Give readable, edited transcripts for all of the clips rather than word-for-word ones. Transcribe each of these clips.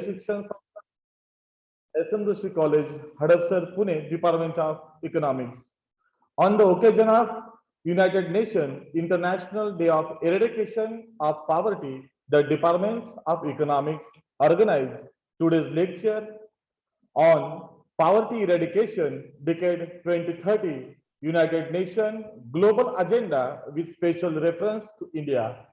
शिक्षण संस्था SM Rishi College, Hadapsar, Pune, Department of Economics. On the occasion of United Nations International Day of Eradication of Poverty, the Department of Economics organized today's lecture on Poverty Eradication Decade 2030, United Nations Global Agenda with special reference to India.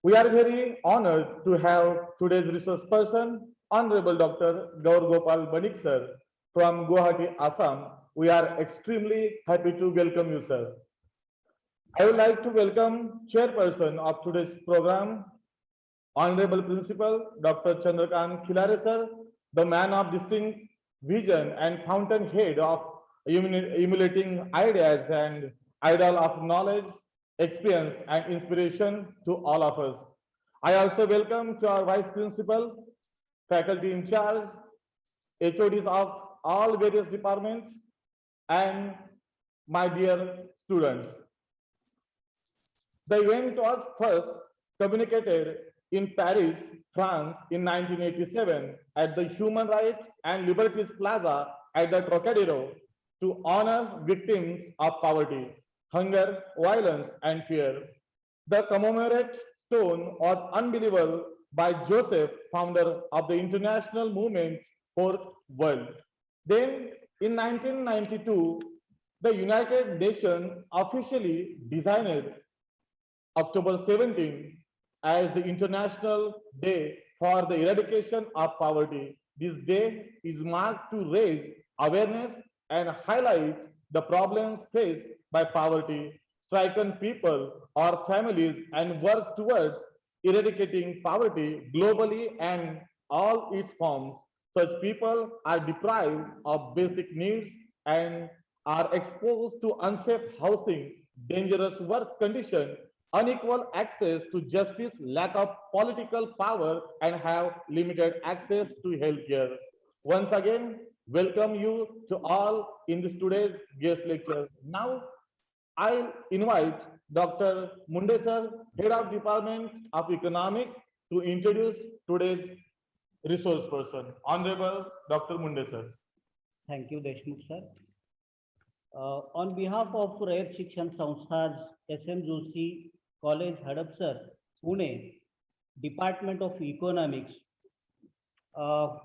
We are very honored to have today's resource person, Honorable Dr. Gaur Gopal Banik sir from Guwahati, Assam. We are extremely happy to welcome you, sir. I would like to welcome chairperson of today's program, Honorable Principal Dr. Chandrakant Khilare sir, the man of distinct vision and fountainhead of emulating ideas and idol of knowledge, experience and inspiration to all of us. I also welcome to our Vice Principal, faculty in charge, HODs of all various departments, and my dear students. The event was first communicated in Paris, France in 1987 at the Human Rights and Liberties Plaza at the Trocadero to honor victims of poverty, hunger, violence, and fear. The commemorate stone was unbelievable by Joseph, founder of the international movement for world. Then in 1992, the United Nations officially designed October 17 as the International Day for the Eradication of Poverty. This day is marked to raise awareness and highlight the problems faced by poverty, stricken people or families, and work towards eradicating poverty globally and all its forms. Such people are deprived of basic needs and are exposed to unsafe housing, dangerous work conditions, unequal access to justice, lack of political power, and have limited access to healthcare. Once again, welcome you to all in this today's guest lecture. Now, I invite Dr. Munde sir, Head of Department of Economics, to introduce today's resource person. Honorable Dr. Munde sir. Thank you, Deshmukh sir. On behalf of Rayat Shikshan Sanstha's SM Joshi College, Hadapsar, Pune, Department of Economics, I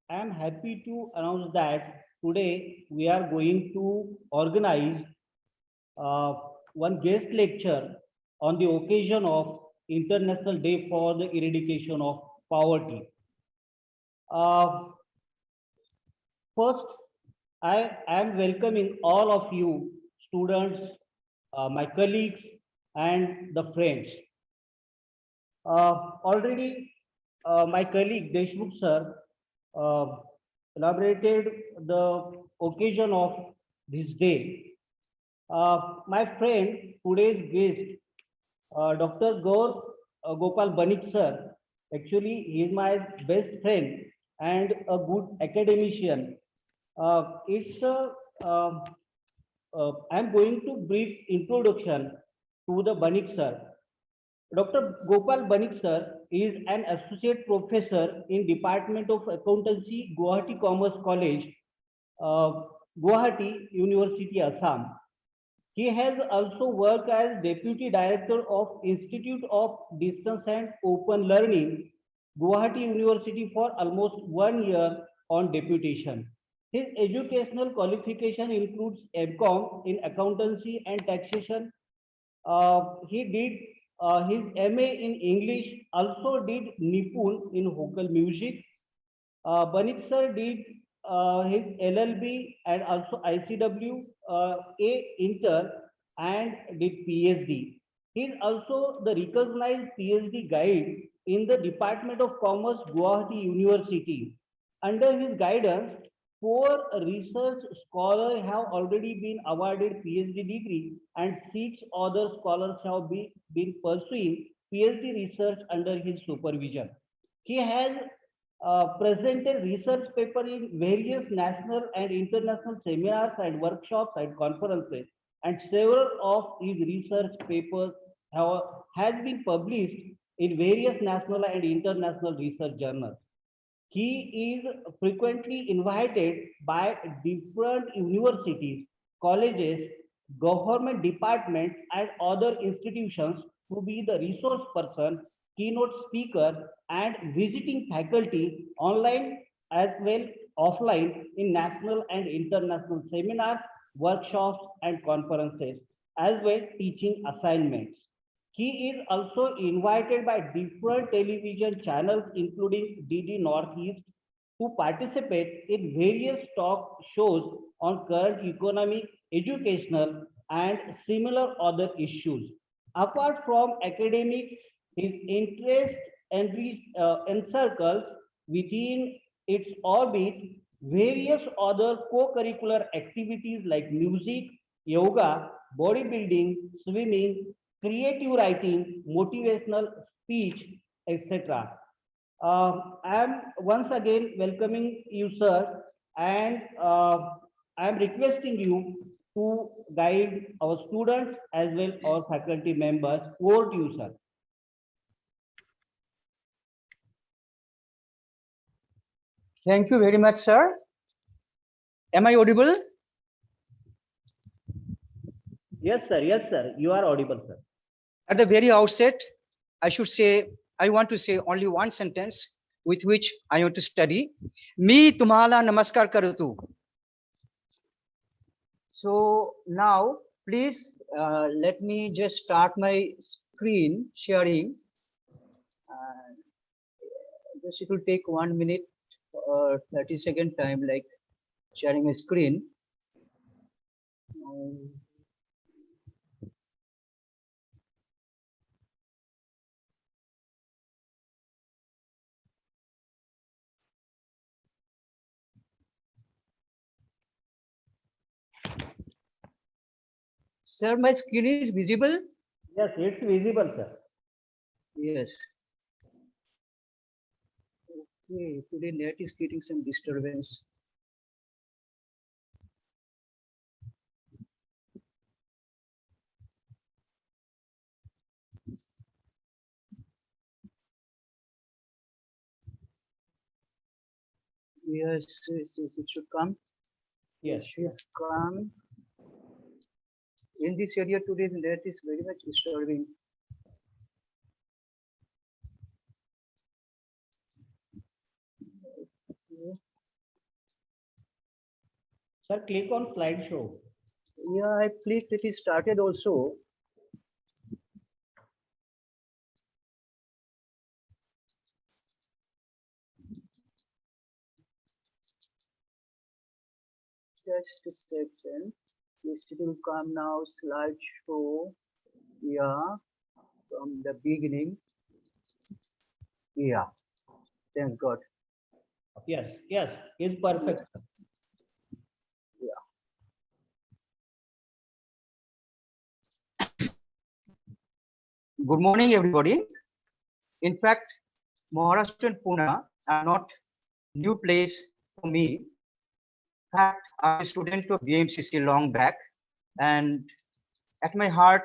am happy to announce that today we are going to organize one guest lecture on the occasion of International Day for the Eradication of Poverty. First, I am welcoming all of you, students, my colleagues, and the friends. Already, my colleague Deshmukh sir elaborated the occasion of this day. My friend, today's guest, Dr. Gaur Gopal Banik sir, actually he is my best friend and a good academician. I'm going to brief introduction to the Banik sir. Dr. Gopal Banik sir is an associate professor in Department of Accountancy, Guwahati Commerce College, Guwahati University, Assam. He has also worked as Deputy Director of Institute of Distance and Open Learning, Guwahati University for almost 1 year on deputation. His educational qualification includes MCom in Accountancy and Taxation. He did his MA in English, also did Nipun in vocal music. Banik sir did his LLB and also ICW, A Inter, and did PhD. He is also the recognized PhD guide in the Department of Commerce, Guwahati University. Under his guidance, 4 research scholars have already been awarded PhD degree and 6 other scholars have been pursuing PhD research under his supervision. He has presented research paper in various national and international seminars and workshops and conferences, and several of his research papers has been published in various national and international research journals. He is frequently invited by different universities, colleges, government departments, and other institutions to be the resource person, keynote speaker, and visiting faculty online as well offline in national and international seminars, workshops, and conferences, as well teaching assignments. He is also invited by different television channels, including DD Northeast, to participate in various talk shows on current economic, educational, and similar other issues. Apart from academics, his interest encircles within its orbit various other co-curricular activities like music, yoga, bodybuilding, swimming, creative writing, motivational speech, etc. I am once again welcoming you, sir, and I am requesting you to guide our students as well our faculty members. Over to you, sir. Thank you very much, sir. Am I audible? Yes, sir. Yes, sir. You are audible, sir. At the very outset, I want to say only one sentence with which I want to study. Me tumhala namaskar kartu. So now, please let me just start my screen sharing. Just it will take 1 minute or 30-second time, like sharing my screen. Sir, my screen is visible? Yes, it's visible, sir. Yes. Okay, today net is getting some disturbance. Yes, it should come. Yes. It should come. In this area today, the net is very much disturbing. Sir, click on slideshow. Yeah, I clicked, it is started also. Just a second. Yes, it will come now, slideshow. Yeah, from the beginning. Yeah, thanks God. Yes, yes, it's perfect. Sir. Good morning, everybody. In fact, Maharashtra and Pune are not new place for me. In fact, I'm a student of BMCC long back, and at my heart,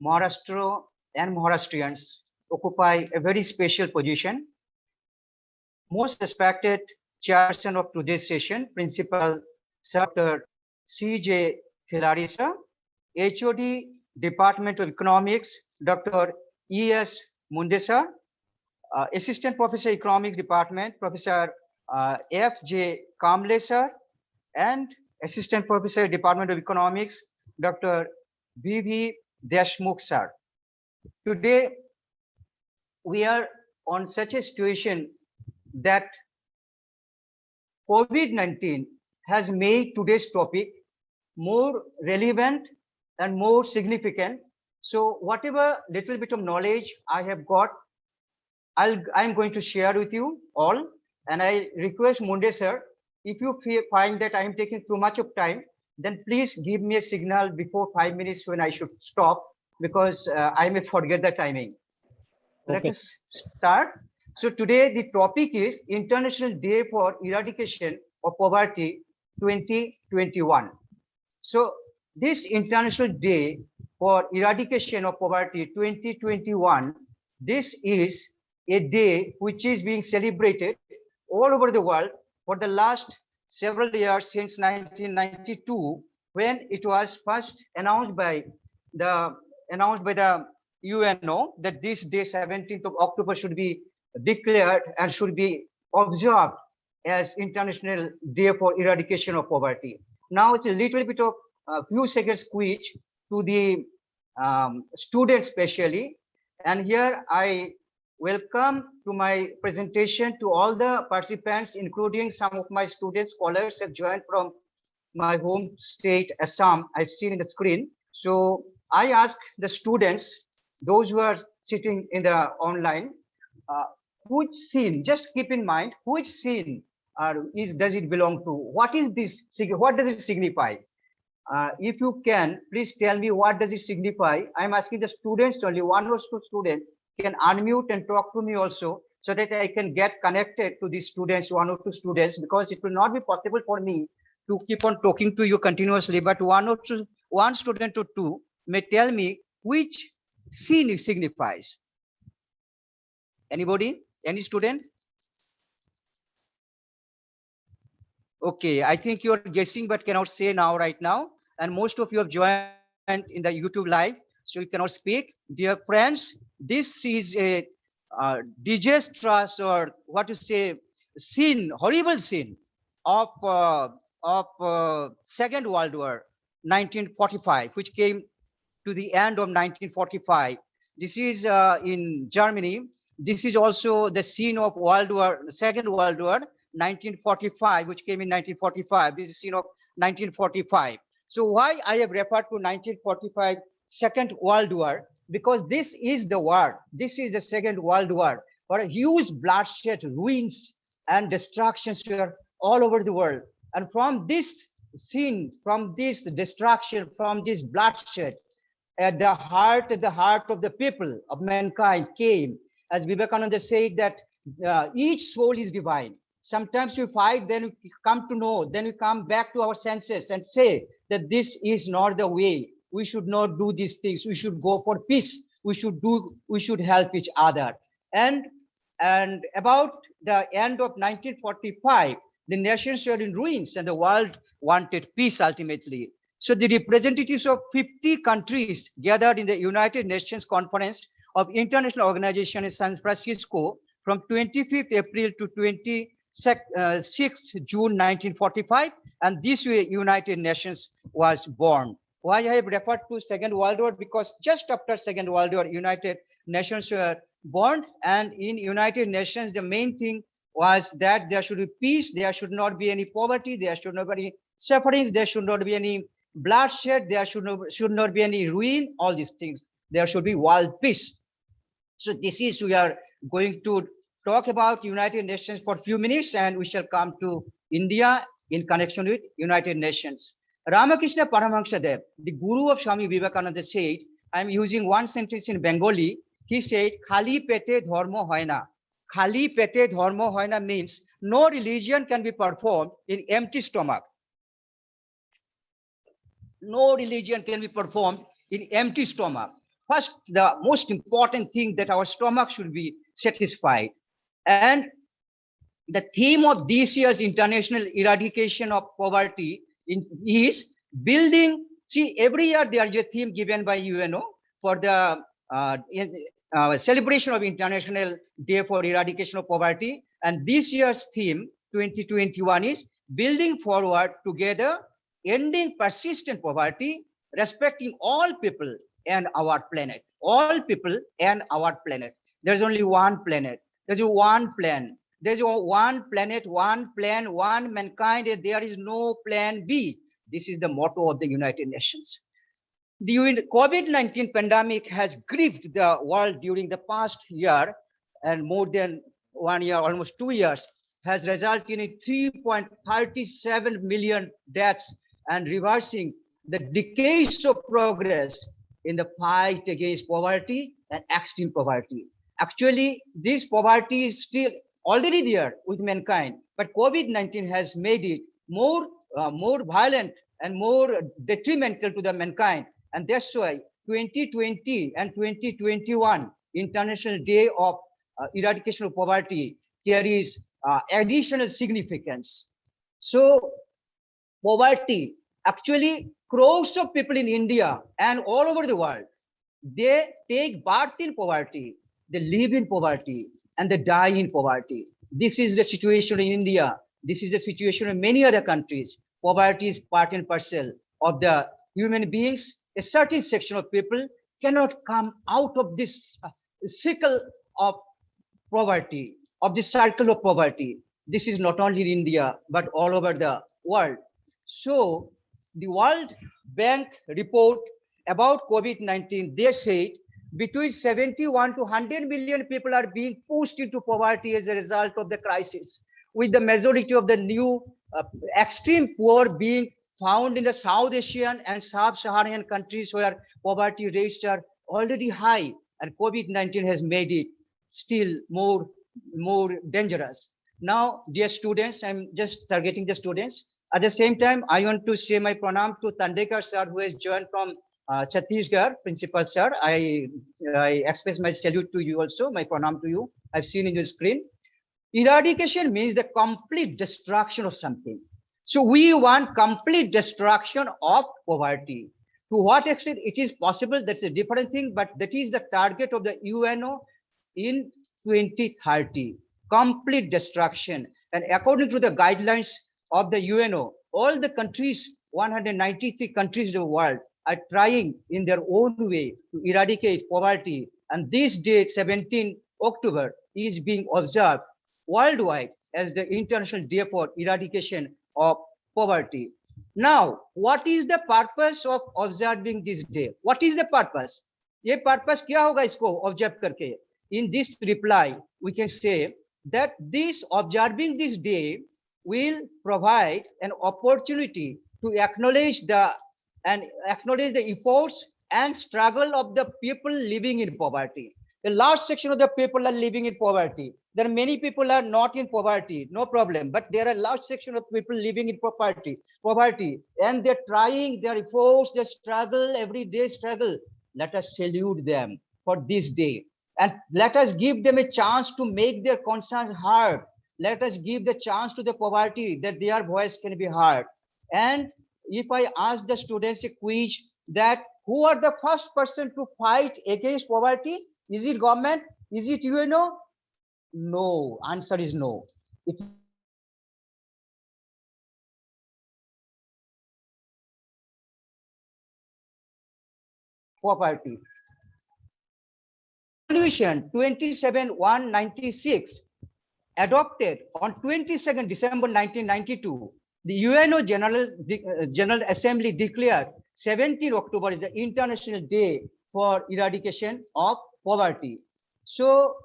Maharashtra and Maharashtrians occupy a very special position. Most respected chairperson of today's session, Principal Dr. C.J. Thilari sir, HOD Department of Economics, Dr. E.S. Munde sir, Assistant Professor Economics Department, Professor F.J. Kamble sir, and Assistant Professor Department of Economics, Dr. B.V. Deshmukh sir. Today, we are on such a situation that COVID-19 has made today's topic more relevant and more significant. So whatever little bit of knowledge I have got, I'm going to share with you all. And I request Munde sir, if you find that I'm taking too much of time, then please give me a signal before 5 minutes when I should stop, because I may forget the timing. Okay. Let us start. So today the topic is International Day for Eradication of Poverty 2021. So this International Day for Eradication of Poverty 2021, this is a day which is being celebrated all over the world for the last several years since 1992, when it was first announced by the UNO that this day, 17th of October, should be declared and should be observed as International Day for Eradication of Poverty. Now it's a little bit of a few seconds quiz to the students especially. And here I welcome to my presentation to all the participants, including some of my students, scholars have joined from my home state, Assam, I've seen in the screen. So I ask the students, those who are sitting in the online, which scene, just keep in mind, which scene does it belong to? What is this? What does it signify? If you can, please tell me what does it signify. I'm asking the students only, one or two students can unmute and talk to me also, so that I can get connected to these students, one or two students, because it will not be possible for me to keep on talking to you continuously, but one student or two may tell me which scene it signifies. Anybody? Any student? Okay, I think you're guessing but cannot say now, right now. And most of you have joined in the YouTube live, so you cannot speak. Dear friends, this is a disastrous, or what to say, scene, horrible scene of Second World War, 1945, which came to the end of 1945. This is in Germany. This is also the scene of Second World War, 1945, which came in 1945. This is scene of 1945. So why I have referred to 1945 Second World War? Because this is the war. This is the Second World War, where a huge bloodshed, ruins, and destructions were all over the world. And from this scene, from this destruction, from this bloodshed, at the heart of the people, of mankind, came, as Vivekananda said, that each soul is divine. Sometimes we fight, then we come to know, then we come back to our senses and say that this is not the way. We should not do these things. We should go for peace. We should help each other. And about the end of 1945, the nations were in ruins and the world wanted peace ultimately. So the representatives of 50 countries gathered in the United Nations Conference of International Organization in San Francisco from 25th April to 26th June 1945, and this way United Nations was born. Why I have referred to Second World War? Because just after Second World War, United Nations were born, and in United Nations, the main thing was that there should be peace, there should not be any poverty, there should not be any sufferings, there should not be any bloodshed, there should not be any ruin, all these things. There should be world peace. So this is, we are going to talk about United Nations for a few minutes, and we shall come to India in connection with United Nations. Ramakrishna Paramahansa, the guru of Swami Vivekananda, said, I'm using one sentence in Bengali. He said, Khali pete dharma hoy na. Khali pete dharma hoy na means no religion can be performed in empty stomach. No religion can be performed in empty stomach. First, the most important thing, that our stomach should be satisfied. And the theme of this year's International Eradication of Poverty is building. See, every year there is a theme given by UNO for the celebration of International Day for Eradication of Poverty. And this year's theme, 2021, is building forward together, ending persistent poverty, respecting all people and our planet. All people and our planet. There's only one planet. There's one plan. There's one planet, one plan, one mankind, and there is no plan B. This is the motto of the United Nations. The COVID-19 pandemic has grieved the world during the past year, and more than 1 year, almost 2 years, has resulted in 3.37 million deaths and reversing the decades of progress in the fight against poverty and extreme poverty. Actually, this poverty is still already there with mankind, but COVID-19 has made it more violent and more detrimental to the mankind. And that's why 2020 and 2021 International Day of Eradication of Poverty carries additional significance. So poverty, actually crores of people in India and all over the world, they take birth in poverty, they live in poverty, and they die in poverty. This is the situation in India. This is the situation in many other countries. Poverty is part and parcel of the human beings. A certain section of people cannot come out of this cycle of poverty, of the cycle of poverty. This is not only in India, but all over the world. So the World Bank report about COVID-19, they said between 71 to 100 million people are being pushed into poverty as a result of the crisis, with the majority of the new extreme poor being found in the South Asian and Sub-Saharan countries where poverty rates are already high, and COVID-19 has made it still more dangerous. Now, dear students, I'm just targeting the students. At the same time, I want to say my pranam to Tandekar sir, who has joined from Chhattisgarh, principal sir. I express my salute to you also, my pranam to you. I've seen in your screen. Eradication means the complete destruction of something. So we want complete destruction of poverty. To what extent it is possible, that's a different thing, but that is the target of the UNO in 2030, complete destruction. And according to the guidelines of the UNO, all the countries, 193 countries in the world, are trying in their own way to eradicate poverty. And this date, 17 October, is being observed worldwide as the International Day for Eradication of Poverty. Now, what is the purpose of observing this day? What is the purpose? ये purpose क्या होगा इसको observe करके? In this reply, we can say that this observing this day will provide an opportunity to acknowledge the efforts and struggle of the people living in poverty. The large section of the people are living in poverty. There are many people are not in poverty, no problem, but there are a large section of people living in poverty, and they're trying their efforts, their struggle, everyday struggle. Let us salute them for this day, and let us give them a chance to make their concerns heard. Let us give the chance to the poverty that their voice can be heard. And if I ask the students a quiz that who are the first person to fight against poverty? Is it government? Is it UNO? No, answer is no. It poverty. Resolution 27196 adopted on 22nd December 1992. The UNO General Assembly declared 17 October is the International Day for Eradication of Poverty. So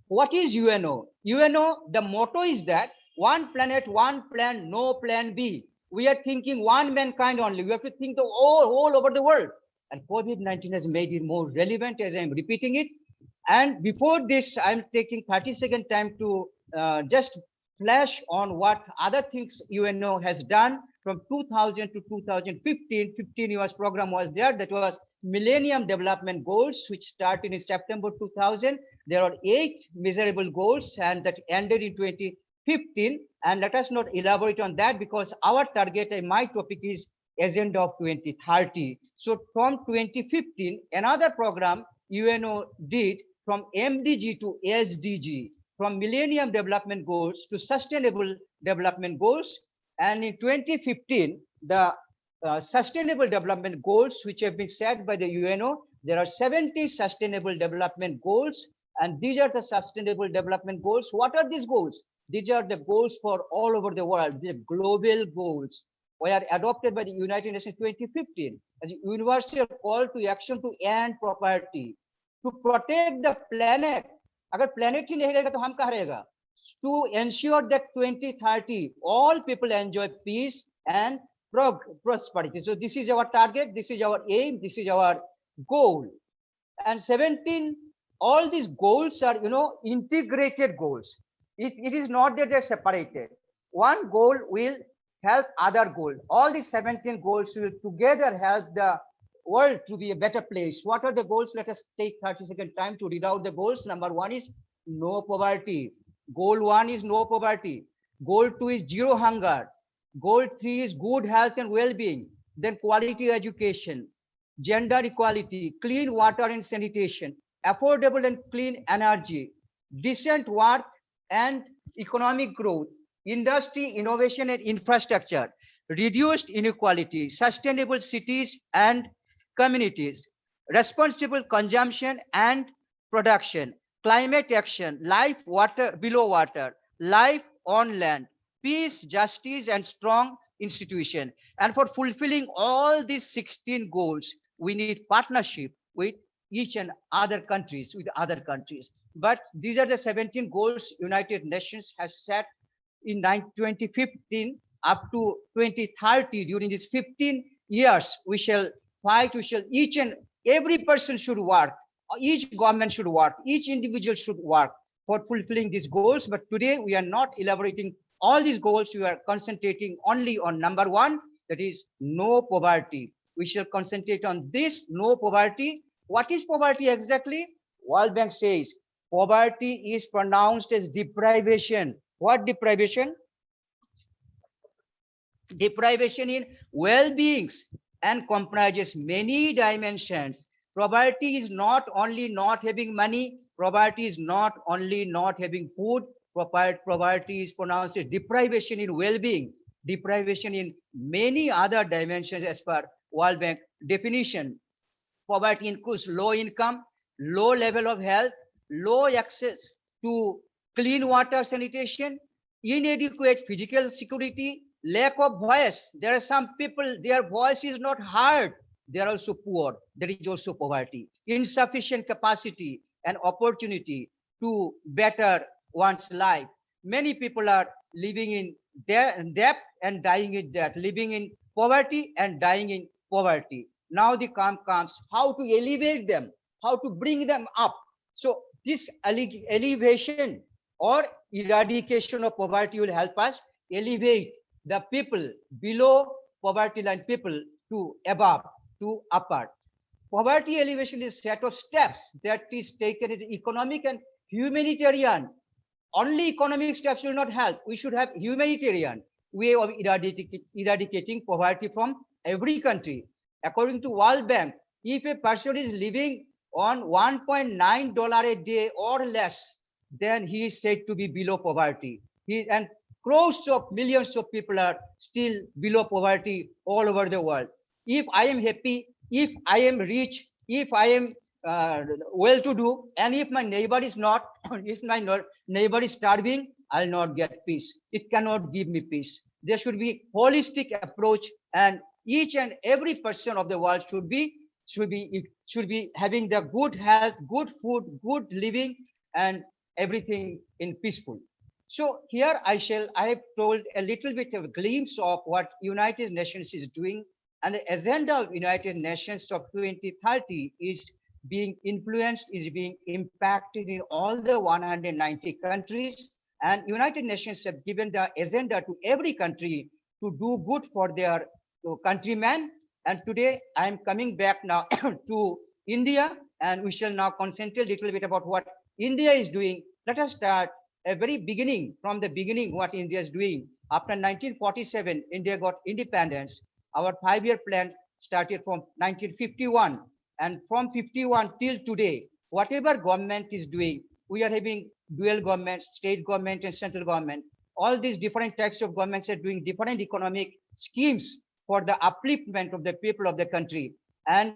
what is UNO? UNO, the motto is that one planet, one plan, no plan B. We are thinking one mankind only. We have to think the all over the world. And COVID-19 has made it more relevant as I'm repeating it. And before this, I'm taking 30-second time to just flash on what other things UNO has done from 2000 to 2015. 15 years program was there. That was Millennium Development Goals, which started in September 2000. There are 8 measurable goals, and that ended in 2015. And let us not elaborate on that because our target and my topic is Agenda of 2030. So from 2015, another program UNO did from MDG to SDG, from Millennium Development Goals to Sustainable Development Goals. And in 2015, the Sustainable Development Goals, which have been set by the UNO, there are 70 Sustainable Development Goals, and these are the Sustainable Development Goals. What are these goals? These are the goals for all over the world. The global goals were adopted by the United Nations 2015 as a universal call to action to end poverty, to protect the planet. अगर planet ही नहीं रहेगा तो हम कहाँ रहेगा? To ensure that 2030 all people enjoy peace and prosperity. So this is our target, this is our aim, this is our goal. And 17, all these goals are, integrated goals. It is not that they're separated. One goal will help other goal. All these 17 goals will together help the world to be a better place. What are the goals? Let us take 30-second time to read out the goals. Number 1 is no poverty. Goal 1 is no poverty. Goal 2 is zero hunger. Goal 3 is good health and well-being. Then quality education, gender equality, clean water and sanitation, affordable and clean energy, decent work and economic growth, industry, innovation and infrastructure, reduced inequality, sustainable cities and communities, responsible consumption and production, climate action, life water below water, life on land, peace, justice, and strong institution. And for fulfilling all these 16 goals, we need partnership with each and other countries, with other countries. But these are the 17 goals United Nations has set in 2015 up to 2030. During these 15 years, we shall fight, we shall, each and every person should work, each government should work, each individual should work for fulfilling these goals. But today we are not elaborating all these goals. We are concentrating only on number one, that is no poverty. We shall concentrate on this, no poverty. What is poverty exactly? World Bank says poverty is pronounced as deprivation. What deprivation? Deprivation in well-beings and comprises many dimensions. Poverty is not only not having money, poverty is not only not having food, poverty is pronounced as deprivation in well-being, deprivation in many other dimensions as per World Bank definition. Poverty includes low income, low level of health, low access to clean water sanitation, inadequate physical security, lack of voice. There are some people, their voice is not heard. They are also poor. There is also poverty. Insufficient capacity and opportunity to better one's life. Many people are living in debt and dying in debt, living in poverty and dying in poverty. Now the comes how to elevate them, how to bring them up. So this elevation or eradication of poverty will help us elevate the people below poverty line people to above, to upper. Poverty elevation is a set of steps that is taken as economic and humanitarian. Only economic steps will not help. We should have humanitarian way of eradicating poverty from every country. According to World Bank, if a person is living on $1.9 a day or less, then he is said to be below poverty. And crores of millions of people are still below poverty all over the world. If I am happy, if I am rich, if I am well-to-do, and if my neighbor is not, if my neighbor is starving, I'll not get peace. It cannot give me peace. There should be holistic approach, and each and every person of the world should be having the good health, good food, good living, and everything in peaceful. So here I have told a little bit of a glimpse of what United Nations is doing, and the agenda of United Nations of 2030 is being influenced, is being impacted in all the 190 countries. And United Nations have given the agenda to every country to do good for their countrymen. And today I am coming back now to India, and we shall now concentrate a little bit about what India is doing. Let us start a very beginning, from the beginning, what India is doing. After 1947, India got independence. Our 5-year plan started from 1951. And from 51 till today, whatever government is doing, we are having dual governments, state government and central government. All these different types of governments are doing different economic schemes for the upliftment of the people of the country. And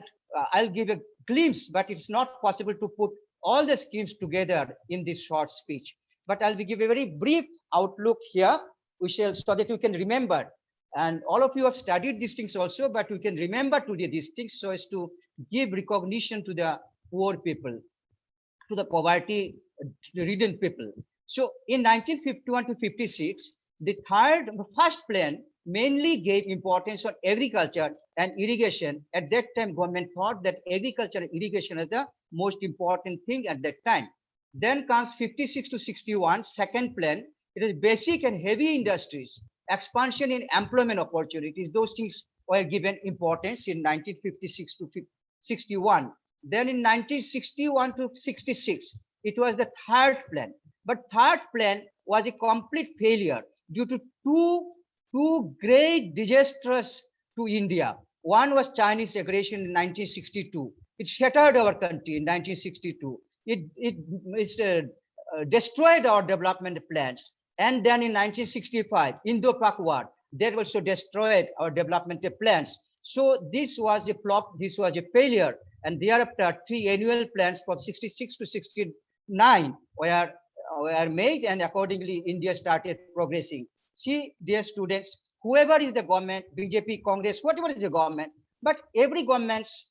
I'll give a glimpse, but it's not possible to put all the schemes together in this short speech. But I'll give a very brief outlook here, so that you can remember. And all of you have studied these things also, but you can remember today these things so as to give recognition to the poor people, to the poverty-ridden people. So in 1951 to 56, the first plan mainly gave importance on agriculture and irrigation. At that time, government thought that agriculture and irrigation is the most important thing at that time. Then comes 56 to 61, second plan. It is basic and heavy industries, expansion in employment opportunities. Those things were given importance in 1956 to 61. Then in 1961 to 66, It was the third plan, but third plan was a complete failure due to two great disasters to India. One was Chinese aggression in 1962. It shattered our country in 1962. It destroyed our development plans. And then in 1965, Indo-Pak War, that also destroyed our developmental plans. So this was a flop, this was a failure. And thereafter, three annual plans from 66 to 69 were made, and accordingly, India started progressing. See, dear students, whoever is the government, BJP, Congress, whatever is the government, but every government's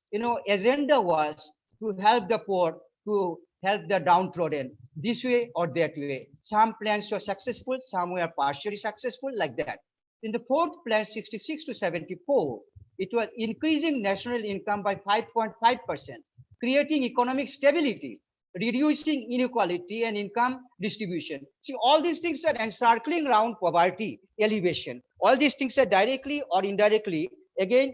agenda was to help the poor, to help the downtrodden, this way or that way. Some plans were successful, some were partially successful, like that. In the fourth plan, 66 to 74, it was increasing national income by 5.5%, creating economic stability, reducing inequality and income distribution. See, all these things are encircling around poverty elevation. All these things are directly or indirectly, again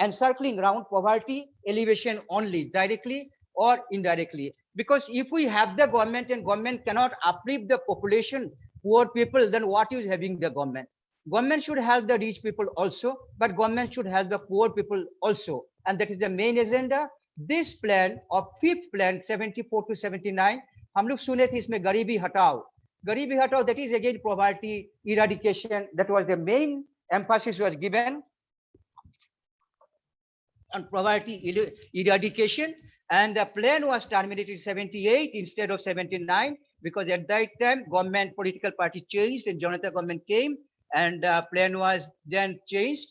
encircling around poverty elevation only, directly or indirectly. Because if we have the government and government cannot uplift the population, poor people, then what is having the government? Government should help the rich people also, but government should help the poor people also. And that is the main agenda. This plan of fifth plan 74 to 79, हम लोग सुने थे इसमें गरीबी हटाओ, that is again poverty eradication. That was the main emphasis was given on poverty eradication. And the plan was terminated 78 instead of 79, because at that time government political party changed and Janata government came, and plan was then changed.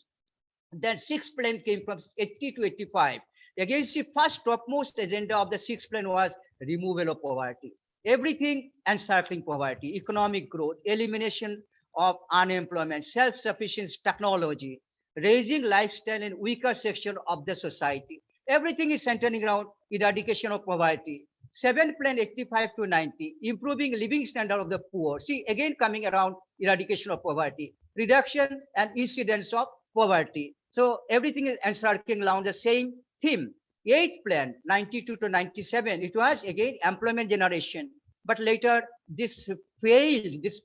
Then sixth plan came from 80 to 85. Again, the first topmost agenda of the sixth plan was removal of poverty. Everything encircling poverty, economic growth, elimination of unemployment, self-sufficiency, technology, raising lifestyle in weaker section of the society. Everything is centering around eradication of poverty. Seventh plan 85 to 90, improving living standard of the poor. See, again coming around eradication of poverty, reduction and incidence of poverty. So everything is encircling around the same theme. Eighth plan 92 to 97, it was again employment generation. But later this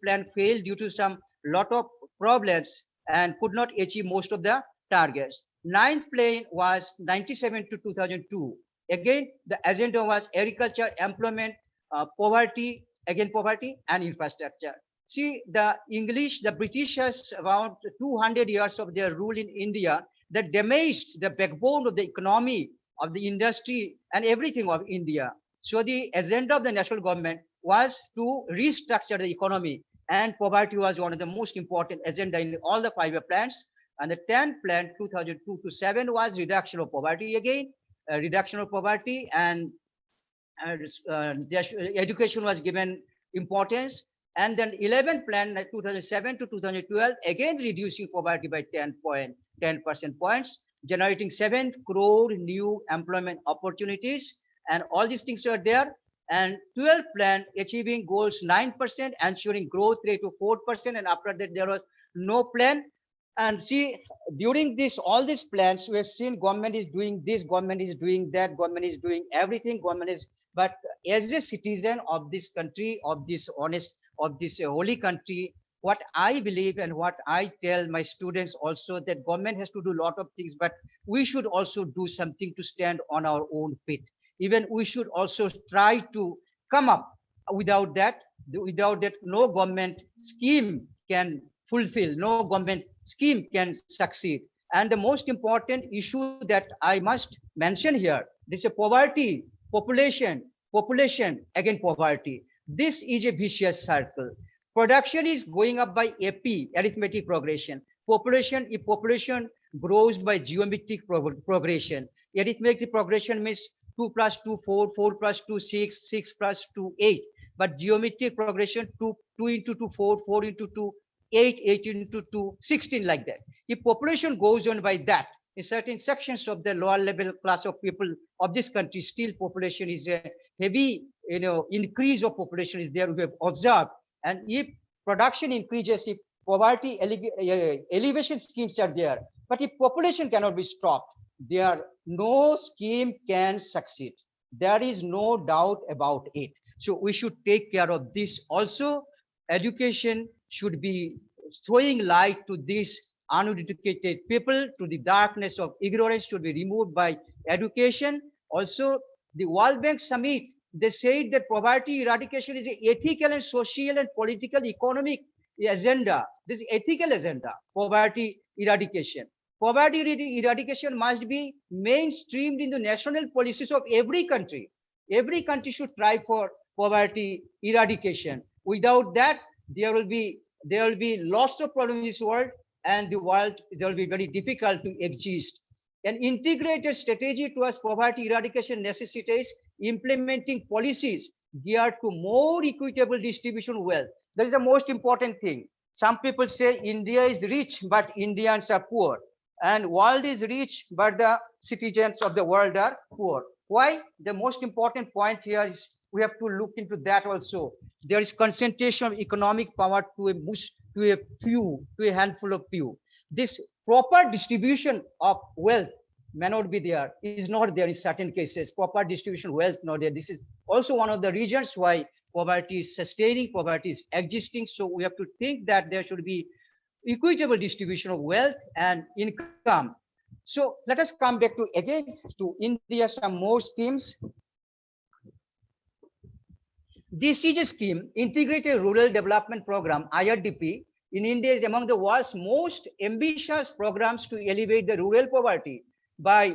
plan failed due to some lot of problems and could not achieve most of the targets. Ninth plan was 97 to 2002. Again, the agenda was agriculture, employment, poverty and infrastructure. See, the Britishers, around 200 years of their rule in India, that damaged the backbone of the economy, of the industry and everything of India. So the agenda of the national government was to restructure the economy, and poverty was one of the most important agenda in all the 5 plans. And the 10th plan 2002 to 7 was reduction of poverty again, reduction of poverty, and education was given importance. And then 11th plan 2007 to 2012, again reducing poverty by 10% points, generating 7 crore new employment opportunities, and all these things are there. And 12th plan achieving goals 9%, ensuring growth rate of 4%, and after that there was no plan. And see, during all these plans, we have seen government is doing this, government is doing that, government is doing everything, but as a citizen of this country, of this holy country, what I believe and what I tell my students also, that government has to do a lot of things, but we should also do something to stand on our own feet. Even we should also try to come up. Without that, no government scheme can fulfill, no government scheme can succeed. And the most important issue that I must mention here, this is poverty, population, again poverty. This is a vicious circle. Production is going up by AP, arithmetic progression. If population grows by geometric progression, arithmetic progression means 2 plus 2, 4, 4 plus 2, 6, 6 plus 2, 8. But geometric progression, 2 into 2, 4, 4 into 2, 8, 8 into 2, 16, like that. If population goes on by that, in certain sections of the lower level class of people of this country, still population is a heavy, increase of population is there, we have observed. And if production increases, if poverty elevation schemes are there, but if population cannot be stopped, no scheme can succeed. There is no doubt about it. So we should take care of this. Also, education should be throwing light to these uneducated people, to the darkness of ignorance should be removed by education. Also, the World Bank Summit, they said that poverty eradication is an ethical and social and political economic agenda. This ethical agenda, poverty eradication. Poverty eradication must be mainstreamed in the national policies of every country. Every country should try for poverty eradication. Without that, there will be lots of problems in this world, and the world there will be very difficult to exist. An integrated strategy towards poverty eradication necessitates implementing policies geared to more equitable distribution of wealth. That is the most important thing. Some people say India is rich, but Indians are poor, and world is rich, but the citizens of the world are poor. Why? The most important point here is we have to look into that also. There is concentration of economic power to a few, to a handful of few. This proper distribution of wealth may not be there, is not there in certain cases. Proper distribution of wealth not there. This is also one of the reasons why poverty is sustaining, poverty is existing. So we have to think that there should be equitable distribution of wealth and income. So let us come back to again to India, some more schemes. This is a scheme, Integrated Rural Development Program, IRDP, in India is among the world's most ambitious programs to elevate the rural poverty by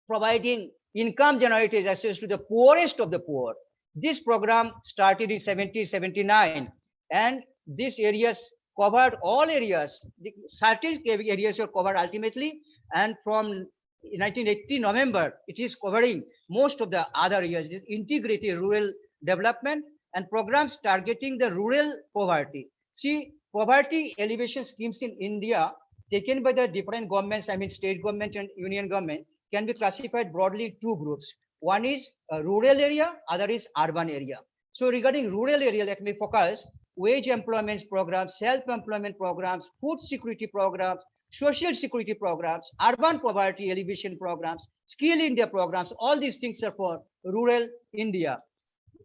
providing income generated access to the poorest of the poor. This program started in 1779, and these areas covered all areas. The certain areas were covered ultimately, and from 1980 November, it is covering most of the other areas. This integrated rural development and programs targeting the rural poverty. See, poverty elevation schemes in India taken by the different governments, I mean state government and union government, can be classified broadly in two groups. One is a rural area, other is urban area. So regarding rural area, let me focus wage employment programs, self-employment programs, food security programs, social security programs, urban poverty elevation programs, skill India programs, all these things are for rural India.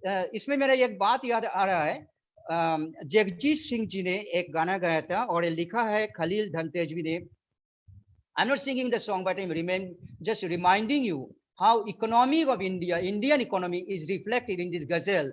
इसमें मेरा एक बात याद आ रहा है, जगजीत सिंह जी ने एक गाना गाया था और ये लिखा है खलील धनतेजवी ने. I'm not singing the song, but I'm just reminding you how economy of India, Indian economy is reflected in this ghazal.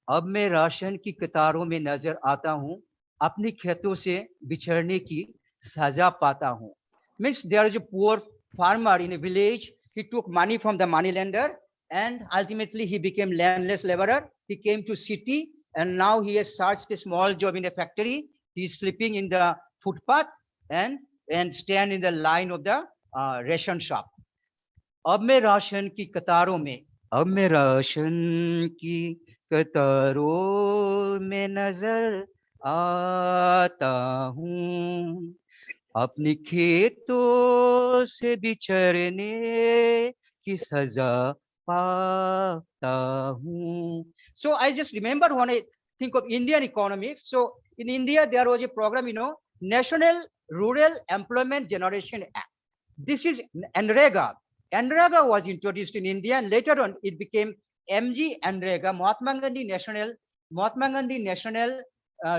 अब मैं राशन की कतारों में नजर आता हूँ, अपनी खेतों से बिछड़ने की सजा पाता हूँ. Means there is a poor farmer in a village. He took money from the moneylender, and ultimately he became landless laborer. He came to city, and now he has searched a small job in a factory. He is sleeping in the footpath and stand in the line of the ration shop. अब मैं ration की कतारों में, अब मैं ration की कतारों में नजर आता हूँ, अपनी खेतों से बिछड़ने की सजा पाता हूँ. So I just remember when I think of Indian economics. So in India there was a program, National Rural Employment Generation Act. This is NREGA. NREGA was introduced in India, and later on it became MG NREGA, Mahatma Gandhi National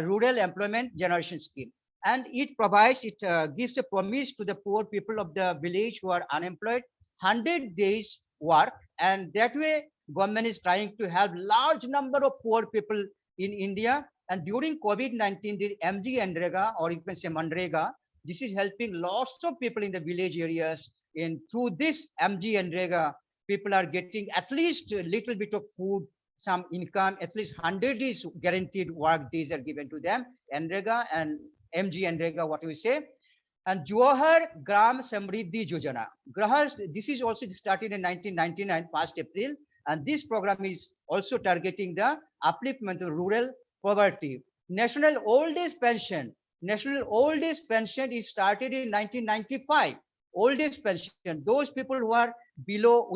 Rural Employment Generation Scheme. And it provides, it gives a promise to the poor people of the village who are unemployed, 100 days work, and that way government is trying to have large number of poor people in India. And during COVID-19, the MG NREGA, or you can say Manrega, this is helping lots of people in the village areas. And through this MG NREGA, people are getting at least a little bit of food, some income, at least 100 days guaranteed work days are given to them. NREGA and MG NREGA, what we say. And Johar Gram Samriddhi Yojana. This is also started in 1999, 1st April. And this program is also targeting the upliftment of rural poverty. National Old Age Pension. National Old Age Pension is started in 1995. Old Age Pension, those people who are below,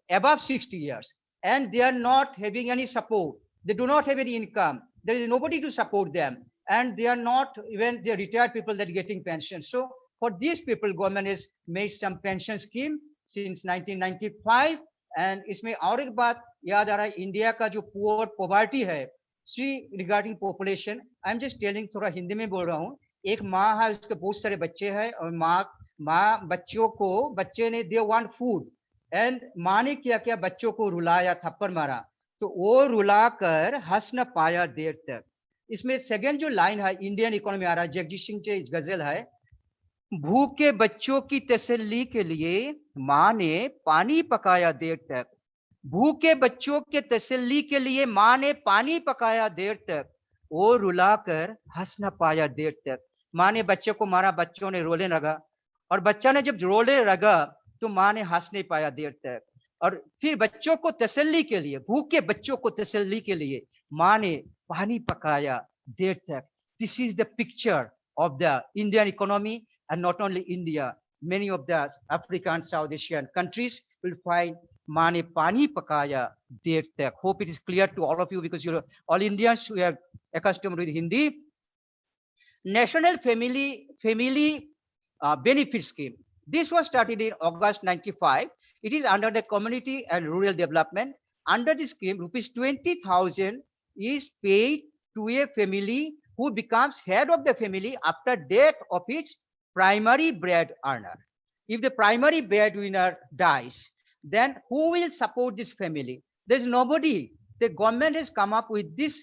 above 60 years, and they are not having any support. They do not have any income. There is nobody to support them, and they are not even the retired people that are getting pension. So for these people, government has made some pension scheme since 1995, and इसमें और एक बात याद आ रहा है, India का जो poor poverty है, see regarding population, I am just telling, थोड़ा हिंदी में बोल रहा हूँ। एक माँ है, उसके बहुत सारे बच्चे हैं, और माँ बच्चों को, बच्चे ने दे वांट फूड, एंड माँ ने क्या किया, बच्चों को रुलाया, थप्पड़ मारा, तो वो रुला कर हंस न पाया देर तक। इसमें सेकंड जो लाइन है इंडियन इकोनॉमी आ रहा है, जगजीत सिंह जी गजल है, भूखे बच्चों की तसल्ली के लिए माँ ने पानी पकाया देर तक, भूखे बच्चों के तसल्ली के लिए माँ ने पानी पकाया देर तक, वो रुलाकर हंस न पाया देर तक। माँ ने बच्चे को मारा, बच्चों ने रोने लगा, और बच्चा ने जब रोने लगा तो माँ ने हंस नहीं पाया देर तक। और फिर बच्चों को तसल्ली के लिए, भूखे बच्चों को तसल्ली के लिए माँ ने पानी पकाया देर तक। This is the picture of the Indian economy, and not only India, many of the African, South Asian countries will find Mane Pani Pakaya Der Tak. Hope it is clear to all of you, because you're all Indians who are accustomed with Hindi. National Family Benefit Scheme. This was started in August 95. It is under the Community and Rural Development. Under this scheme, rupees 20,000 is paid to a family who becomes head of the family after death of its primary bread earner. If the primary breadwinner dies, then who will support this family? There's nobody. The government has come up with this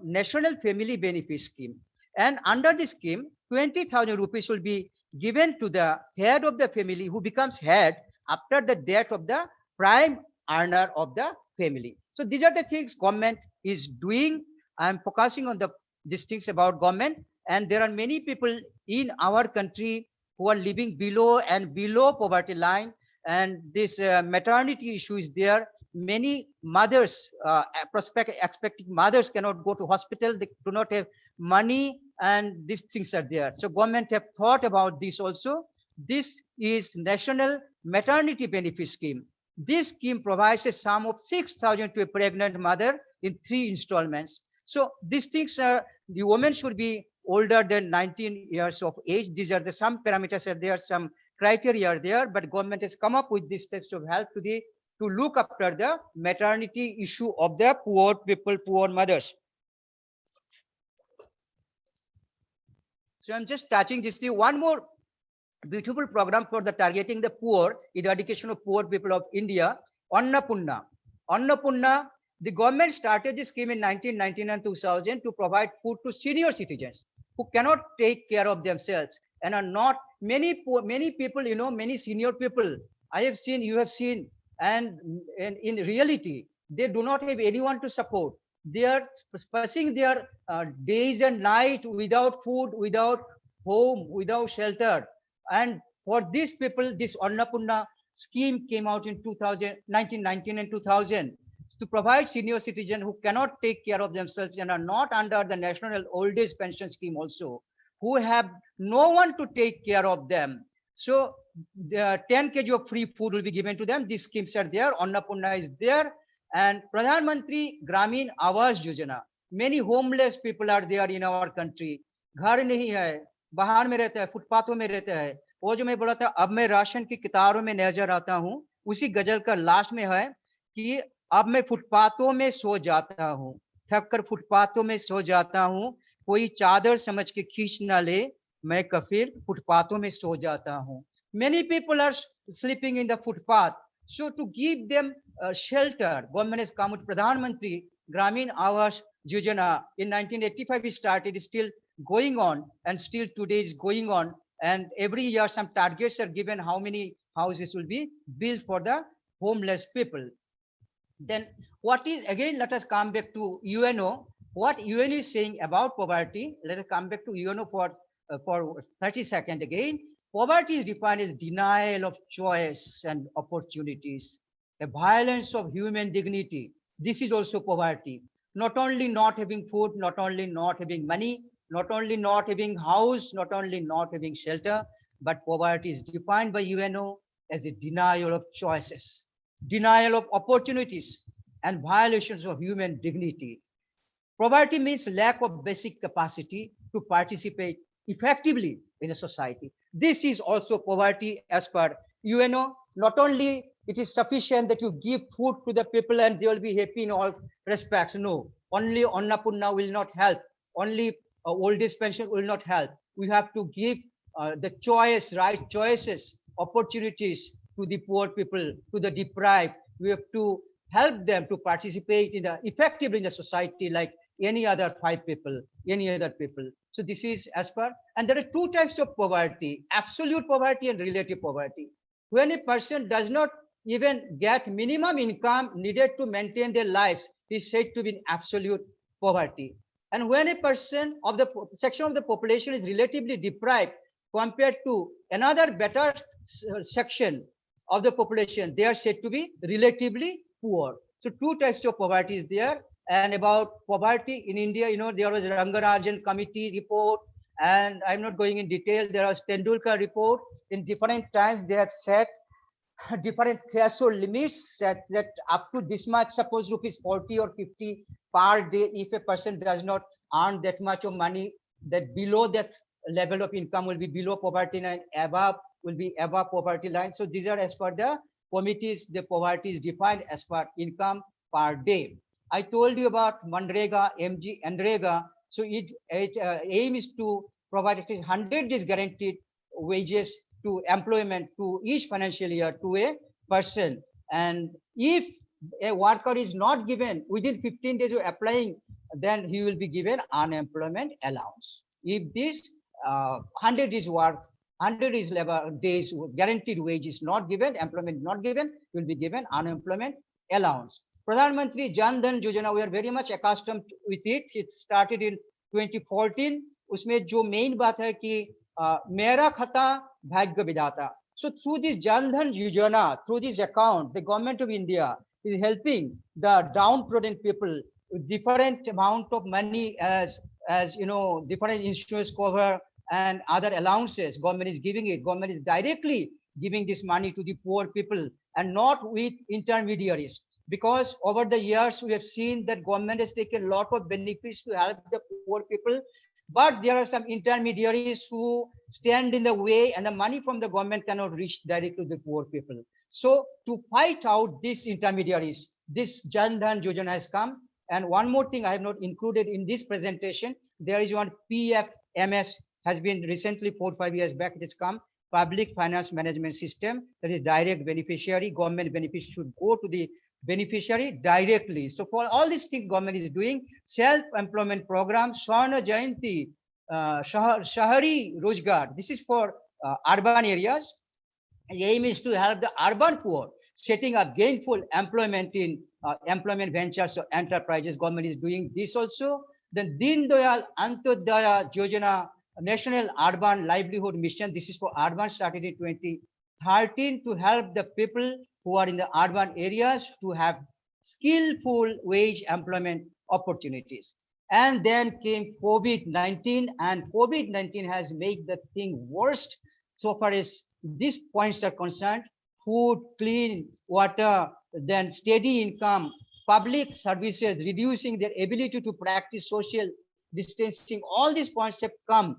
National Family Benefit Scheme. And under this scheme, 20,000 rupees will be given to the head of the family who becomes head after the death of the prime earner of the family. So these are the things government is doing. I'm focusing on these things about government, and there are many people in our country who are living below poverty line, and this maternity issue is there. Many mothers, expecting mothers cannot go to hospital, they do not have money, and these things are there. So government have thought about this also. This is National Maternity Benefit Scheme. This scheme provides a sum of 6,000 to a pregnant mother in 3 installments. So these things are, the woman should be older than 19 years of age. These are the some parameters are there, some criteria are there, but government has come up with these steps of help to look after the maternity issue of the poor people, poor mothers. So I'm just touching this. One more beautiful program for the targeting the poor, eradication of poor people of India, Annapunna. Annapunna, the government started this scheme in 1999 and 2000 to provide food to senior citizens who cannot take care of themselves and are not many people, you know, many senior people I have seen, you have seen, and in reality, they do not have anyone to support. They are passing their days and night without food, without home, without shelter. And for these people, this Annapunna scheme came out in 1919 and 2000 to provide senior citizens who cannot take care of themselves and are not under the National Old Age Pension Scheme also, who have no one to take care of them. So the 10 kg of free food will be given to them. These schemes are there. Annapunna is there. And Pradhan Mantri Gramin Awas Yojana. Many homeless people are there in our country. घर नहीं है, बाहर में रहता है, फुटपाथों में रहता है. वो जो मैं बोला था, अब मैं राशन की कतारों में नजर आता हूँ, उसी गजल का लास्ट में है कि अब मैं फुटपाथों में सो जाता हूँ, थक कर फुटपाथों में सो जाता हूँ, कोई चादर समझ के खींच ना ले, मैं कफिर फुटपाथों में सो जाता हूँ. Many people are sleeping in the footpath. So to give them shelter, government has come with Pradhan Mantri Gramin Awas Yojana. In 1985 it started, is still going on, and still today is going on. And every year some targets are given how many houses will be built for the homeless people. Then what is, again, let us come back to UNO. What UNO is saying about poverty, let us come back to UNO for 30 seconds again. Poverty is defined as denial of choice and opportunities, a violence of human dignity. This is also poverty. Not only not having food, not only not having money, not only not having house, not only not having shelter, but poverty is defined by UNO as a denial of choices, denial of opportunities, and violations of human dignity. Poverty means lack of basic capacity to participate effectively in a society. This is also poverty as per UNO. Not only it is sufficient that you give food to the people and they will be happy in all respects. No, only Annapurna will not help. Only old age pension will not help. We have to give the choice, right choices, opportunities to the poor people, to the deprived. We have to help them to participate in the effectively in the society like any other five people, any other people. So this is as per, and there are two types of poverty: absolute poverty and relative poverty. When a person does not even get minimum income needed to maintain their lives, is said to be in absolute poverty. And when a person of the section of the population is relatively deprived compared to another better section of the population, they are said to be relatively poor. So two types of poverty is there. And about poverty in India, there was Rangarajan committee report, and I'm not going in detail. There was Tendulkar report. In different times, they have set different threshold limits that up to this much, suppose rupees 40 or 50 per day, if a person does not earn that much of money, that below that level of income will be below poverty line, above will be above poverty line. So these are as per the committees, the poverty is defined as per income per day. I told you about Manrega, MG, Nrega. So it aim is to provide at least 100 days guaranteed wages to employment to each financial year to a person. And if a worker is not given within 15 days of applying, then he will be given unemployment allowance. If this 100 days work, 100 days labor days guaranteed wage is not given, employment not given, will be given unemployment allowance. Pradhan Mantri Jan Dhan Yojana, we are very much accustomed with it. It started in 2014. उसमें जो main बात है कि मेरा खाता भाग्य विधाता. So through this Jan Dhan Yojana, through this account, the government of India is helping the downtrodden people with different amount of money as different insurance cover and other allowances. Government is giving it. Government is directly giving this money to the poor people and not with intermediaries. Because over the years we have seen that government has taken a lot of benefits to help the poor people, but there are some intermediaries who stand in the way and the money from the government cannot reach directly to the poor people. So to fight out these intermediaries, this Jan Dhan Yojana has come. And one more thing I have not included in this presentation, there is one PFMS has been recently 4 or 5 years back, it has come, Public Finance Management System, that is direct beneficiary, government benefits should go to the beneficiary directly. So for all these things government is doing, self-employment program, Swarna Jayanti, Shahari Rozgar, this is for urban areas. The aim is to help the urban poor, setting up gainful employment in employment ventures or enterprises. Government is doing this also. Then Deen Dayal Antyodaya Yojana, National Urban Livelihood Mission, this is for urban, started in 2013 to help the people who are in the urban areas to have skillful wage employment opportunities. And then came COVID-19, and COVID-19 has made the thing worst so far as these points are concerned: food, clean water, then steady income, public services, reducing their ability to practice social distancing. All these points have come.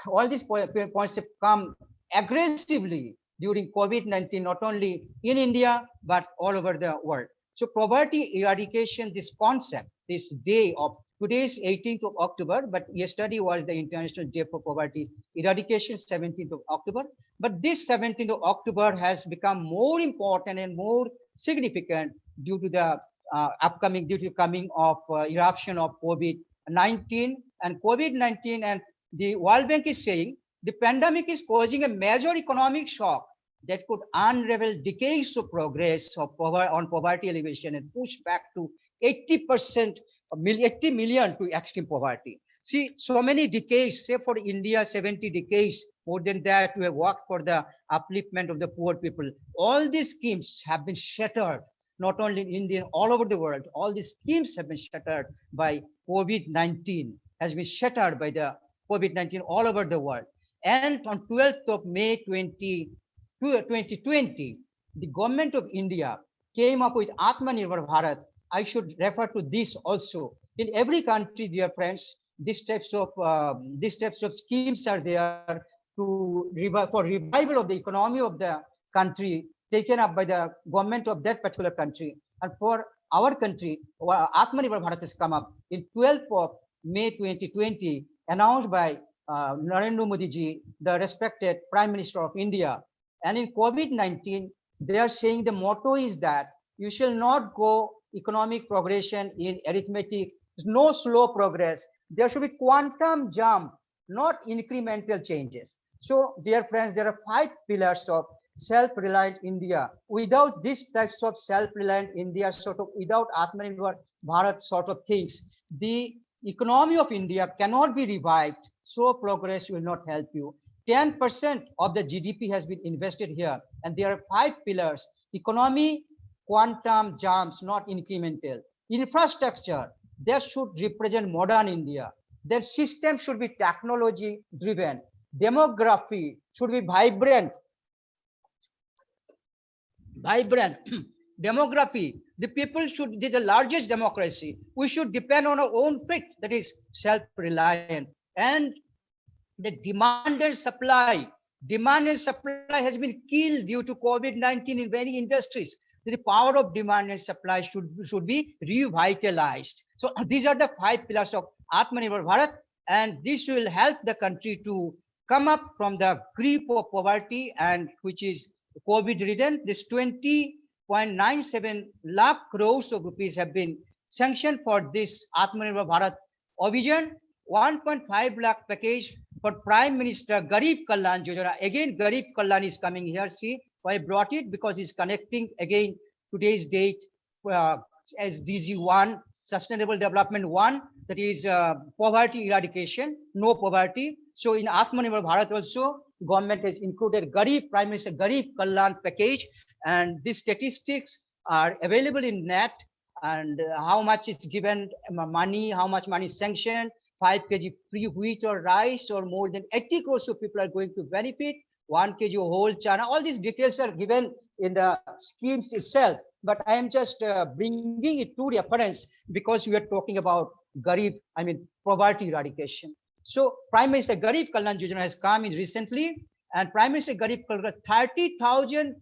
All these points have come aggressively during COVID-19, not only in India, but all over the world. So poverty eradication, this concept, this day of, today is 18th of October, but yesterday was the International Day for Poverty Eradication, 17th of October. But this 17th of October has become more important and more significant due to the coming of eruption of COVID-19. And COVID-19, and the World Bank is saying the pandemic is causing a major economic shock that could unravel decades of progress of poverty elevation and push back to 80%, 80 million to extreme poverty. See, so many decades, say for India, 70 decades, more than that, we have worked for the upliftment of the poor people. All these schemes have been shattered, not only in India, all over the world. All these schemes have been shattered by COVID-19, has been shattered by the COVID-19 all over the world. And on 12th of May 2020, the government of India came up with Atmanirbhar Bharat. I should refer to this also. In every country, dear friends, these types of schemes are there to for revival of the economy of the country, taken up by the government of that particular country. And for our country, Atmanirbhar Bharat has come up in 12th of May 2020, announced by Narendra Modi ji, the respected Prime Minister of India. And in COVID-19, they are saying the motto is that you shall not go economic progression in arithmetic, no slow progress. There should be quantum jump, not incremental changes. So, dear friends, there are 5 pillars of self-reliant India. Without these types of self-reliant India, sort of without Atmanirbhar Bharat sort of things, the economy of India cannot be revived. So progress will not help you. 10% of the GDP has been invested here, and there are 5 pillars: economy, quantum jumps, not incremental. Infrastructure, that should represent modern India. Their system should be technology driven. Demography should be vibrant. Demography, the people should, this is the largest democracy. We should depend on our own feet, that is self-reliant. And the demand and supply has been killed due to COVID-19 in many industries. The power of demand and supply should be revitalized. So these are the 5 pillars of Atmanirbhar Bharat, and this will help the country to come up from the grip of poverty, and which is COVID ridden. This 20.97 lakh crores of rupees have been sanctioned for this Atmanirbhar Bharat Abhijan. 1.5 lakh package for Prime Minister Garib Kalyan Yojana. Again, Garib Kalyan is coming here. See, why I brought it? Because it's connecting again today's date SDG 1, Sustainable Development 1, that is poverty eradication, no poverty. So in Atmanirbhar Bharat also, government has included Prime Minister Garib Kalyan package, and these statistics are available in net, and how much is given money, how much money is sanctioned, 5 kg free wheat or rice, or more than 80 crores of people are going to benefit, 1 kg whole chana. All these details are given in the schemes itself, but I am just bringing it to reference because we are talking about poverty eradication. So Prime Minister Garib Kalyan Yojana has come in recently, and Prime Minister Garib Kalyan, 30,000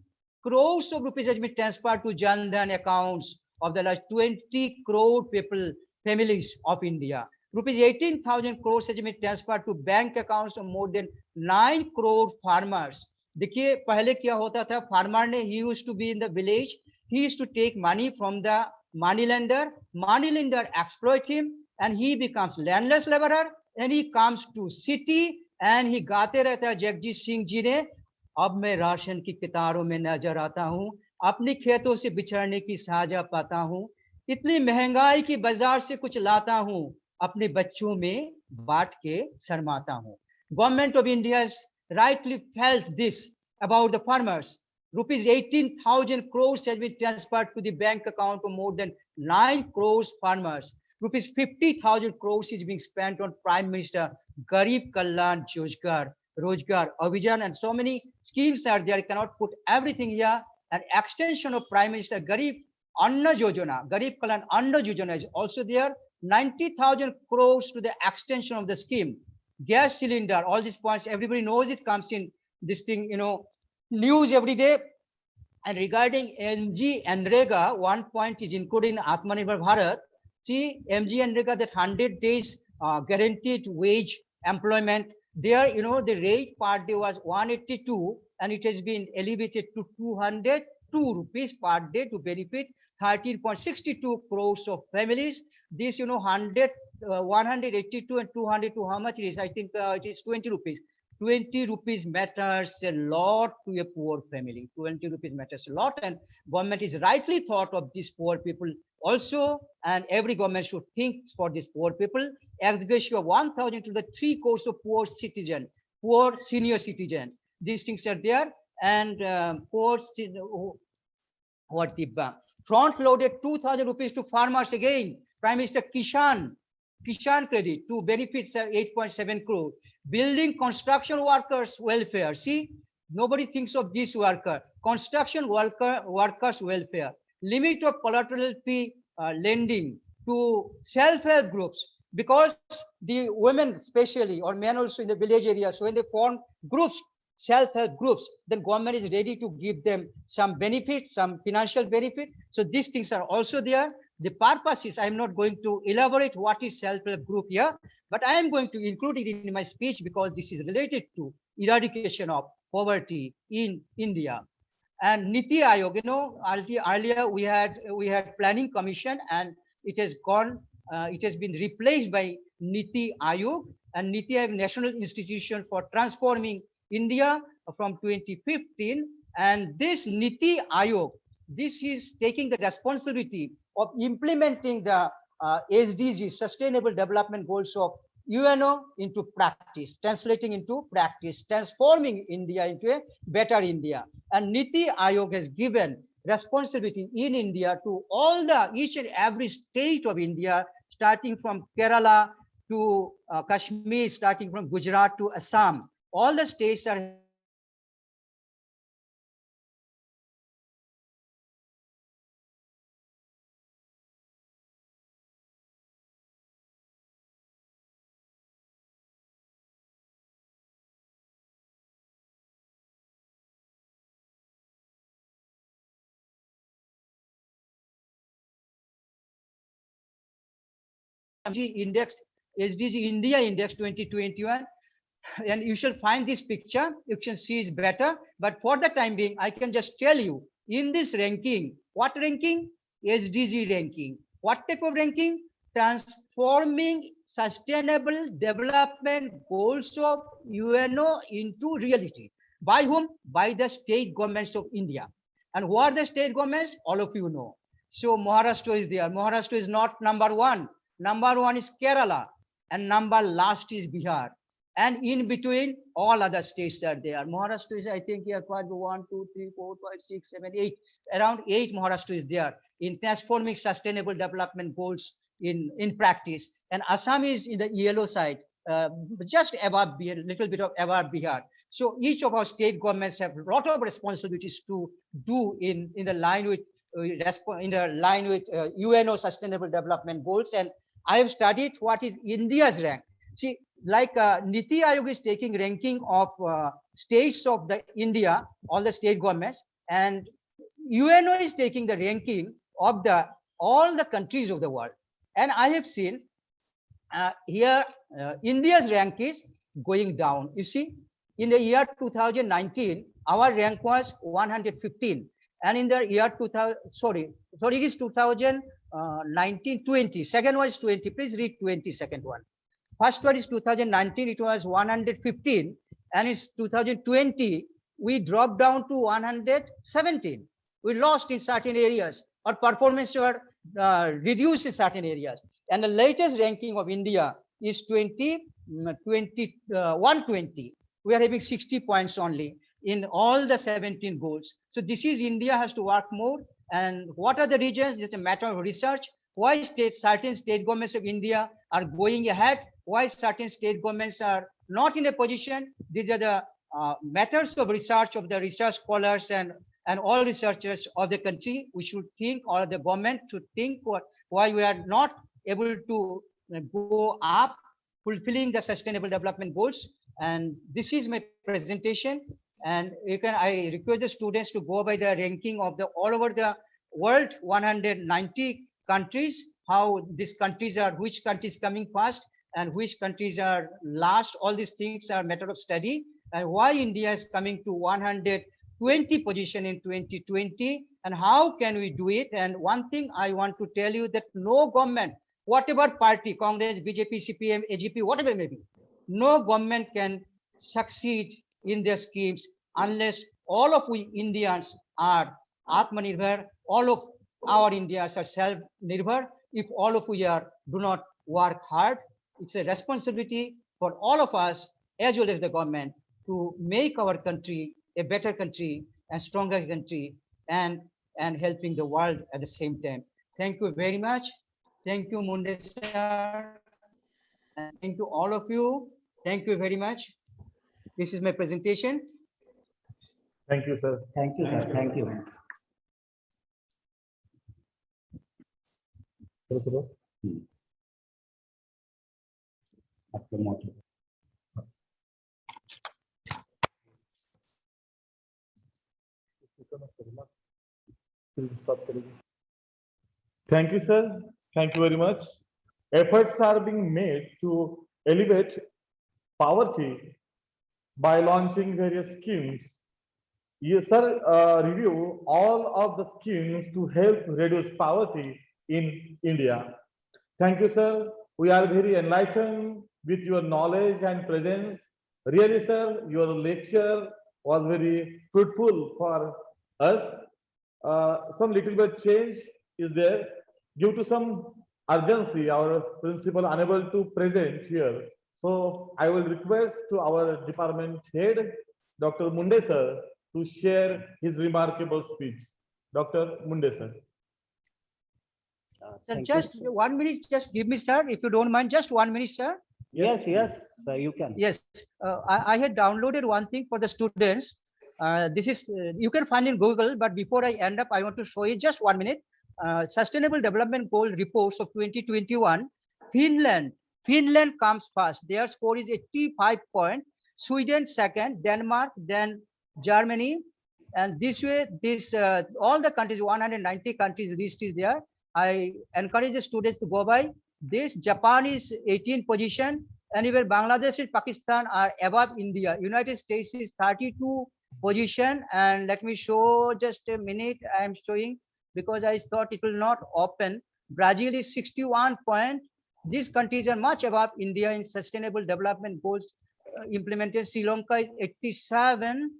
crores of rupees has been transferred to Jan Dhan accounts of the last 20 crore people, families of India. Rupees 18,000 crores has been transferred to bank accounts of more than 9 crore farmers. देखिए पहले क्या होता था, farmer ने, he used to be in the village, he used to take money from the moneylender exploit him, and he becomes landless laborer, and he comes to city and he गाते रहता है जगजीत सिंह जी ने, अब मैं राशन की कतारों में नजर आता हूँ, अपनी खेतों से बिछड़ने की साजा पाता हूँ, इतनी महंगाई की बाजार से कुछ लाता हूँ, अपने बच्चों में बांट के शर्माता हूँ. Government of India has rightly felt this about the farmers. Rupees 18,000 crores has been transferred to the bank account of more than 9 crores farmers. Rupees 50,000 crores is being spent on Prime Minister Garib Kalyan Rozgar Abhijan, and so many schemes are there. I cannot put everything here. An extension of Prime Minister Garib Kalyan Anna Yojana is also there. 90,000 crores to the extension of the scheme. Gas cylinder, all these points, everybody knows it comes in this thing, news every day. And regarding MG and Rega, one point is included in Atmanirbhar Bharat. See, MG and Rega, that 100 days guaranteed wage employment. There, the rate per day was 182, and it has been elevated to 202 rupees per day to benefit 13.62 crores of families. This, 182 and 202, how much it is? I think it is 20 rupees. 20 rupees matters a lot to a poor family. 20 rupees matters a lot, and government is rightly thought of these poor people also, and every government should think for these poor people. Ex gratia of 1,000 to the 3 crores of poor senior citizen. These things are there, and front-loaded 2,000 rupees to farmers again. Prime Minister Kishan credit to benefits 8.7 crore. Building construction workers welfare. See, nobody thinks of this worker. Construction workers welfare. Limit of collateral fee lending to self-help groups, because the women especially, or men also in the village areas, when they form groups self-help groups, then government is ready to give them some benefit, some financial benefit. So these things are also there. The purpose is, I'm not going to elaborate what is self-help group here, but I am going to include it in my speech because this is related to eradication of poverty in India. And Niti Aayog, earlier we had planning commission, and it has gone, it has been replaced by Niti Aayog, and Niti Aayog National Institution for Transforming India from 2015. And this Niti Aayog, this is taking the responsibility of implementing the SDG, Sustainable Development Goals of UNO into practice, translating into practice, transforming India into a better India. And Niti Aayog has given responsibility in India to all the each and every state of India, starting from Kerala to Kashmir, starting from Gujarat to Assam. All the states are index, SDG India Index 2021, and you shall find this picture. You can see it's better, but for the time being, I can just tell you in this ranking, what ranking? SDG ranking. What type of ranking? Transforming sustainable development goals of UNO into reality. By whom? By the state governments of India. And who are the state governments? All of you know. So Maharashtra is there. Maharashtra is not number one. Number one is Kerala, and number last is Bihar. And in between, all other states are there. Maharashtra is, I think, here, 1, 2, 3, 4, 5, 6, 7, 8. Around 8 Maharashtra is there in transforming sustainable development goals in practice. And Assam is in the yellow side, just above, a little bit of above Bihar. So each of our state governments have a lot of responsibilities to do in the line with UNO Sustainable Development Goals. And I have studied what is India's rank. See, like Niti Aayog is taking ranking of states of the India, all the state governments, and UNO is taking the ranking of all the countries of the world. And I have seen here India's rank is going down. You see, in the year 2019, our rank was 115, and in the year 2000, sorry, it is 2019, 20. Second one is 20. Please read 20. Second one. First one is 2019. It was 115, and it's 2020. We dropped down to 117. We lost in certain areas. Our performance were reduced in certain areas. And the latest ranking of India is 120. We are having 60 points only in all the 17 goals. So this is India has to work more. And what are the regions? It's a matter of research. Why certain state governments of India are going ahead? Why certain state governments are not in a position? These are the matters of research of the research scholars and all researchers of the country. We should think, or the government should think, why we are not able to go up fulfilling the sustainable development goals. And this is my presentation. And I request the students to go by the ranking of the all over the world, 190 countries, how these countries are, which countries coming first and which countries are last. All these things are matter of study. And why India is coming to 120 position in 2020, and how can we do it? And one thing I want to tell you, that no government, whatever party, Congress, BJP, CPM, AGP, whatever it may be, no government can succeed in their schemes unless all of we Indians are Atmanirbhar, all of our Indians are self-nirbhar. If all of we do not work hard, it's a responsibility for all of us, as well as the government, to make our country a better country and stronger country, and helping the world at the same time. Thank you very much. Thank you, Munde sir. And thank you all of you. Thank you very much. This is my presentation. Thank you, sir. Thank you, sir. Thank you. Thank you, sir. Thank you very much. Efforts are being made to elevate poverty by launching various schemes. Yes, sir, review all of the schemes to help reduce poverty in India. Thank you, sir. We are very enlightened with your knowledge and presence. Really, sir, your lecture was very fruitful for us. Some little bit change is there due to some urgency. Our principal unable to present here. So I will request to our department head, Dr. Munde sir, to share his remarkable speech. Dr. Munde sir. Sir, Thank just you. 1 minute, just give me, sir, if you don't mind, just 1 minute, sir. Yes, yes, sir, you can. Yes, I had downloaded one thing for the students. This is, you can find in Google, but before I end up, I want to show you just 1 minute. Sustainable Development Goal reports of 2021, Finland comes first. Their score is 85 points, Sweden second, Denmark, then Germany. And this way, all the countries, 190 countries list is there. I encourage the students to go by this. Japan is 18th position, and even Bangladesh and Pakistan are above India. United States is 32 position, and let me show just a minute. I am showing because I thought it will not open. Brazil is 61 point. These countries are much above India in sustainable development goals implemented. Sri Lanka is 87.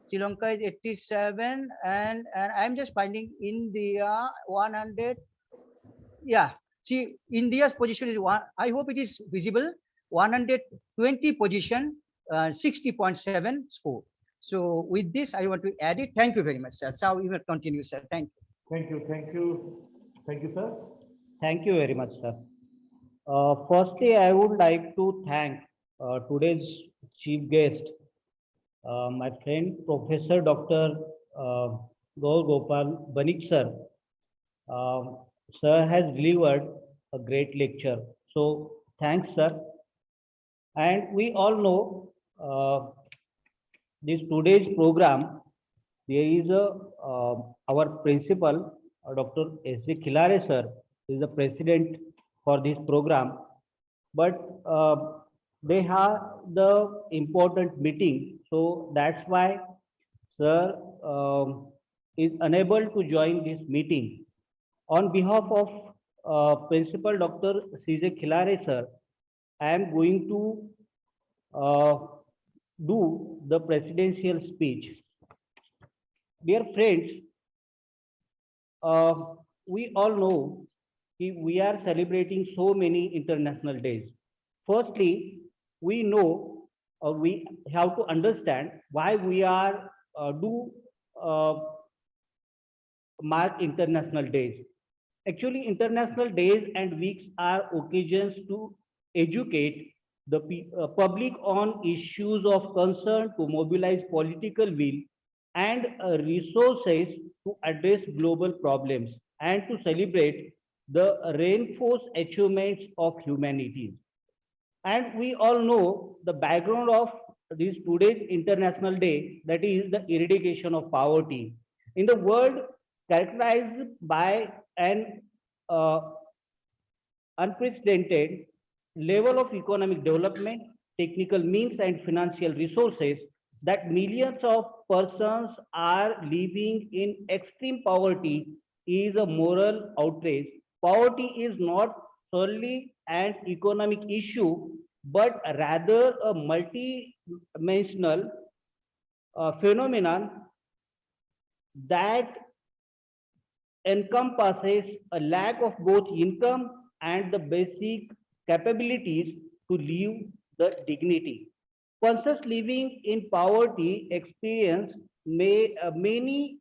Sri Lanka is 87, and I'm just finding India 100. Yeah, see, India's position is one. I hope it is visible. 120 position, 60.7 score. So with this, I want to add it. Thank you very much, sir. So you will continue, sir. Thank you. Thank you. Thank you. Thank you, sir. Thank you very much, sir. Firstly, I would like to thank today's chief guest, my friend, Professor Dr. Gaur Gopal Banik, sir. Sir has delivered a great lecture. So thanks, sir. And we all know this today's program, there is our principal, Dr. S.D. Khilare, sir, is the president for this program. But they have the important meeting. So that's why sir is unable to join this meeting. On behalf of Principal Dr. C.J. Khilare, sir, I am going to do the presidential speech. Dear friends, we all know we are celebrating so many international days. Firstly, we know we have to understand why we are mark international days. Actually, international days and weeks are occasions to educate the public on issues of concern, to mobilize political will and resources to address global problems, and to celebrate the reinforced achievements of humanity. And we all know the background of this today's International Day, that is the eradication of poverty. In the world characterized by an unprecedented level of economic development, technical means and financial resources, that millions of persons are living in extreme poverty is a moral outrage. Poverty is not solely an economic issue, but rather a multi-dimensional phenomenon that encompasses a lack of both income and the basic capabilities to live the dignity. Persons living in poverty experience many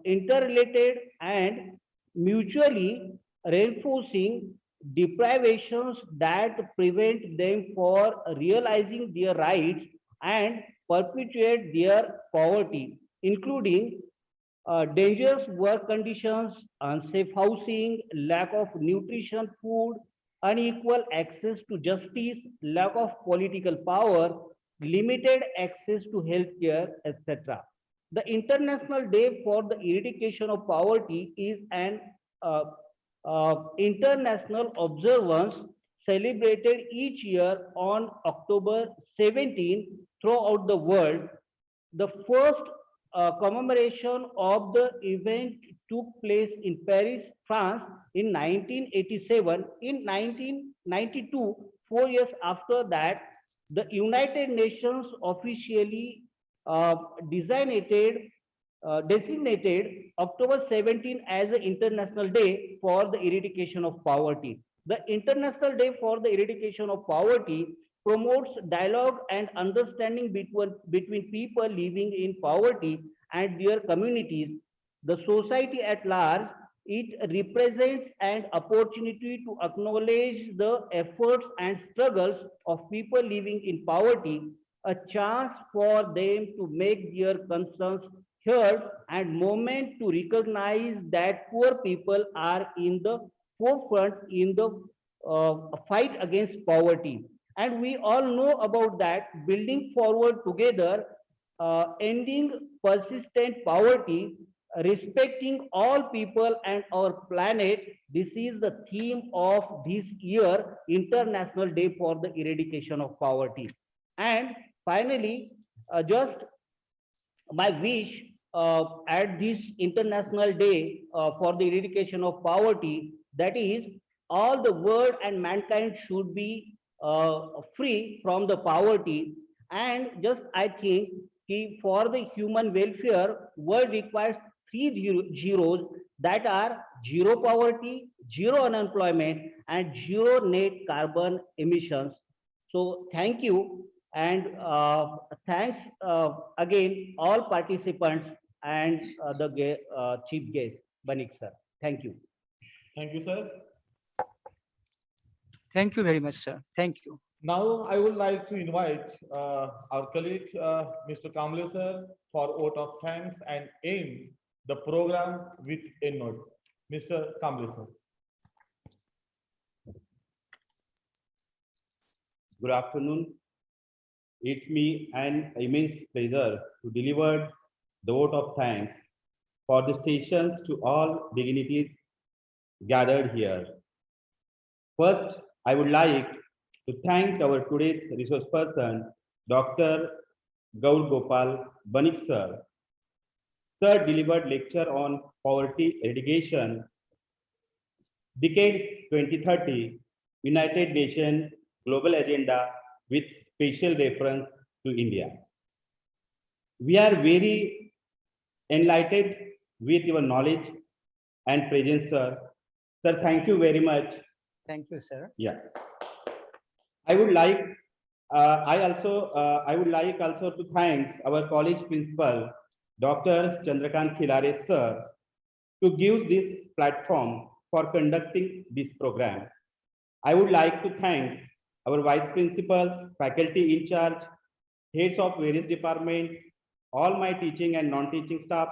interrelated and mutually reinforcing deprivations that prevent them for realizing their rights and perpetuate their poverty, including dangerous work conditions, unsafe housing, lack of nutrition, food, unequal access to justice, lack of political power, limited access to healthcare, etc. The International Day for the Eradication of Poverty is an international observance celebrated each year on October 17 throughout the world. The first commemoration of the event took place in Paris, France in 1987. In 1992, 4 years after that, the United Nations officially uh, designated designated October 17 as an International Day for the Eradication of Poverty. The International Day for the Eradication of Poverty promotes dialogue and understanding between people living in poverty and their communities, the society at large. It represents an opportunity to acknowledge the efforts and struggles of people living in poverty, a chance for them to make their concerns heard, and moment to recognize that poor people are in the forefront in the fight against poverty. And we all know about that, building forward together, ending persistent poverty, respecting all people and our planet. This is the theme of this year, International Day for the Eradication of Poverty. And finally, just my wish at this International Day for the Eradication of Poverty, that is, all the world and mankind should be free from the poverty. And just I think for the human welfare, world requires three zeros, that are zero poverty, zero unemployment, and zero net carbon emissions. So thank you, and thanks again all participants and the chief guest, Banik sir. Thank you. Thank you, sir. Thank you very much, sir. Thank you. Now, I would like to invite our colleague, Mr. Kamble sir, for vote of thanks and end the program with a note. Mr. Kamble sir. Good afternoon. It's me an immense pleasure to deliver the vote of thanks for the stations to all dignitaries gathered here. First, I would like to thank our today's resource person, Dr. Gaur Gopal Banik sir. Sir delivered lecture on poverty eradication, Decade 2030, United Nations Global Agenda with special reference to India. We are very enlightened with your knowledge and presence, sir. Sir, thank you very much. Thank you, sir. Yeah. I would like also to thank our college principal, Dr. Chandrakant Khilare sir, to give this platform for conducting this program. I would like to thank our vice principals, faculty in charge, heads of various departments, all my teaching and non-teaching staff,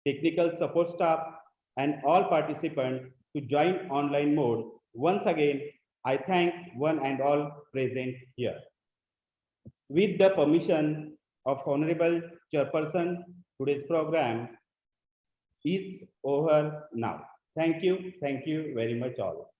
technical support staff, and all participants to join online mode. Once again, I thank one and all present here. With the permission of Honorable Chairperson, today's program is over now. Thank you very much all.